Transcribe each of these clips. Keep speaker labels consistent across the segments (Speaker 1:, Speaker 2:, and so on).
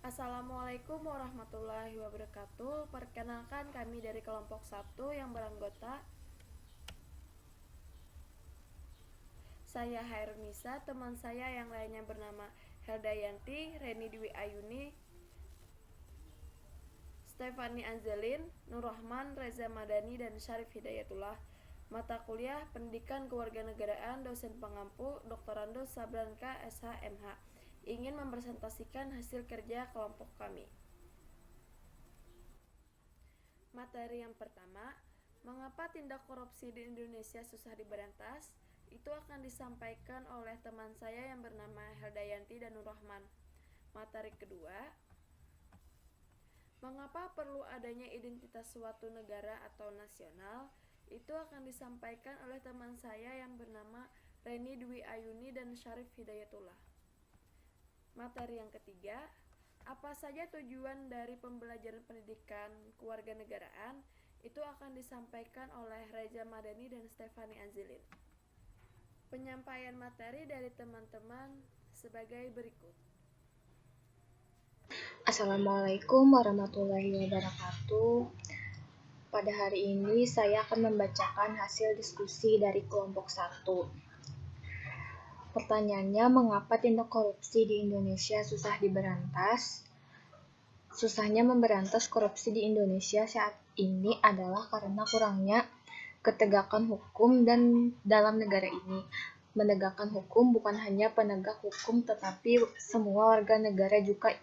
Speaker 1: Assalamualaikum warahmatullahi wabarakatuh. Perkenalkan, kami dari kelompok 1 yang beranggota saya Hairunisa, teman saya yang lainnya bernama Heldayanti, Reni Dwi Ayuni, Stefani Anzelin, Nur Rahman, Reza Madani, dan Syarif Hidayatullah. Mata kuliah Pendidikan Kewarganegaraan, dosen pengampu Doktorando Sabranka SH.MH. Ingin mempresentasikan hasil kerja kelompok kami. Materi yang pertama, mengapa tindak korupsi di Indonesia susah diberantas? Itu akan disampaikan oleh teman saya yang bernama Heldayanti dan Nur Rahman. Materi kedua, mengapa perlu adanya identitas suatu negara atau nasional? Itu akan disampaikan oleh teman saya yang bernama Reni Dwi Ayuni dan Syarif Hidayatullah. Materi yang ketiga, apa saja tujuan dari pembelajaran pendidikan kewarganegaraan? Itu akan disampaikan oleh Reza Madani dan Stefani Anzelin. Penyampaian materi dari teman-teman sebagai berikut.
Speaker 2: Assalamualaikum warahmatullahi wabarakatuh. Pada hari ini saya akan membacakan hasil diskusi dari kelompok 1. Pertanyaannya, mengapa tindak korupsi di Indonesia susah diberantas? Susahnya memberantas korupsi di Indonesia saat ini adalah karena kurangnya ketegakan hukum dan dalam negara ini. Menegakkan hukum bukan hanya penegak hukum, tetapi semua warga negara juga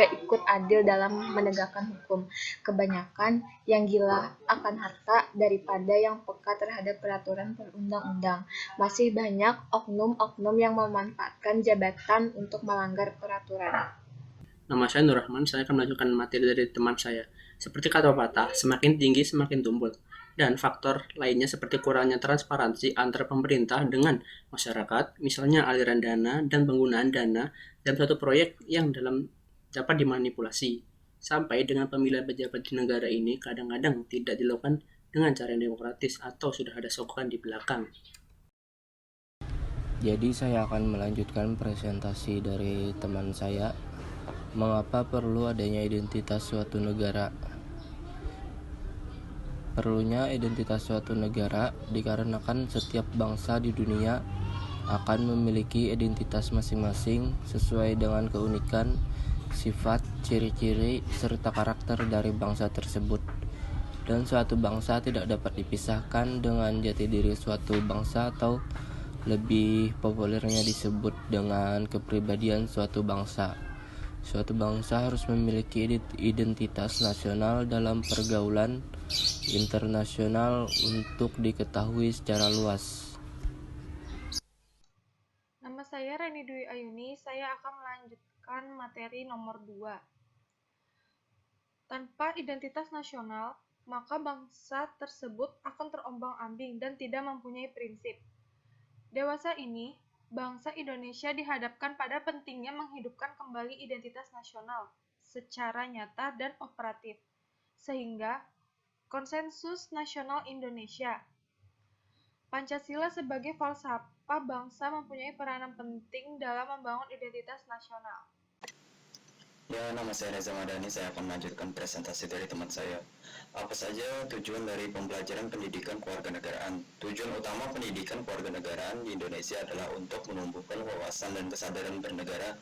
Speaker 2: ikut adil dalam menegakkan hukum. Kebanyakan yang gila akan harta daripada yang peka terhadap peraturan perundang-undang. Masih banyak oknum-oknum yang memanfaatkan jabatan untuk melanggar peraturan.
Speaker 3: Nama saya Nur Rahman, saya akan melanjutkan materi dari teman saya. Seperti kata pepatah, semakin tinggi semakin tumpul. Dan faktor lainnya seperti kurangnya transparansi antara pemerintah dengan masyarakat, misalnya aliran dana dan penggunaan dana dalam suatu proyek yang dapat dimanipulasi. Sampai dengan pemilihan pejabat di negara ini kadang-kadang tidak dilakukan dengan cara yang demokratis atau sudah ada sokongan di belakang.
Speaker 4: Jadi saya akan melanjutkan presentasi dari teman saya. Mengapa perlu adanya identitas suatu negara? Perlunya identitas suatu negara dikarenakan setiap bangsa di dunia akan memiliki identitas masing-masing sesuai dengan keunikan, sifat, ciri-ciri, serta karakter dari bangsa tersebut. Dan suatu bangsa tidak dapat dipisahkan dengan jati diri suatu bangsa atau lebih populernya disebut dengan kepribadian suatu bangsa. Suatu bangsa harus memiliki identitas nasional dalam pergaulan internasional untuk diketahui secara luas.
Speaker 1: Nama saya Reni Dwi Ayuni, saya akan melanjutkan materi nomor 2. Tanpa identitas nasional, maka bangsa tersebut akan terombang-ambing dan tidak mempunyai prinsip. Dewasa ini, bangsa Indonesia dihadapkan pada pentingnya menghidupkan kembali identitas nasional secara nyata dan operatif, sehingga konsensus nasional Indonesia. Pancasila sebagai falsafah bangsa mempunyai peranan penting dalam membangun identitas nasional.
Speaker 5: Ya, nama saya Reza Madani, saya akan melanjutkan presentasi dari teman saya. Apa saja tujuan dari pembelajaran pendidikan kewarganegaraan? Tujuan utama pendidikan kewarganegaraan di Indonesia adalah untuk menumbuhkan wawasan dan kesadaran bernegara,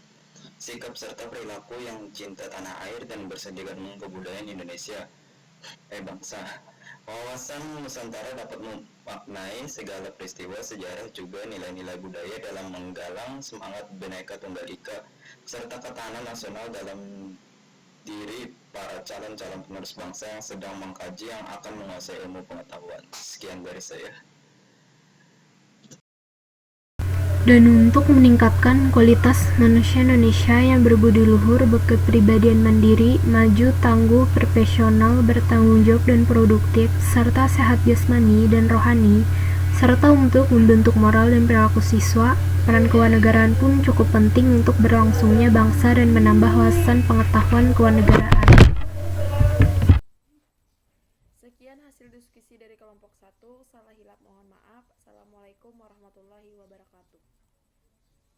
Speaker 5: sikap serta perilaku yang cinta tanah air dan bersediakan kebudayaan Indonesia. Bangsa. Wawasan Nusantara dapat memaknai segala peristiwa sejarah juga nilai-nilai budaya dalam menggalang semangat Bhinneka Tunggal Ika serta ketahanan nasional dalam diri para calon-calon penerus bangsa yang sedang mengkaji yang akan menguasai ilmu pengetahuan. Sekian dari saya.
Speaker 6: Dan untuk meningkatkan kualitas manusia Indonesia yang berbudi luhur, berkepribadian mandiri, maju, tangguh, profesional, bertanggung jawab dan produktif, serta sehat jasmani dan rohani, serta untuk membentuk moral dan perilaku siswa, peran kewarganegaraan pun cukup penting untuk berlangsungnya bangsa dan menambah wawasan pengetahuan kewarganegaraan.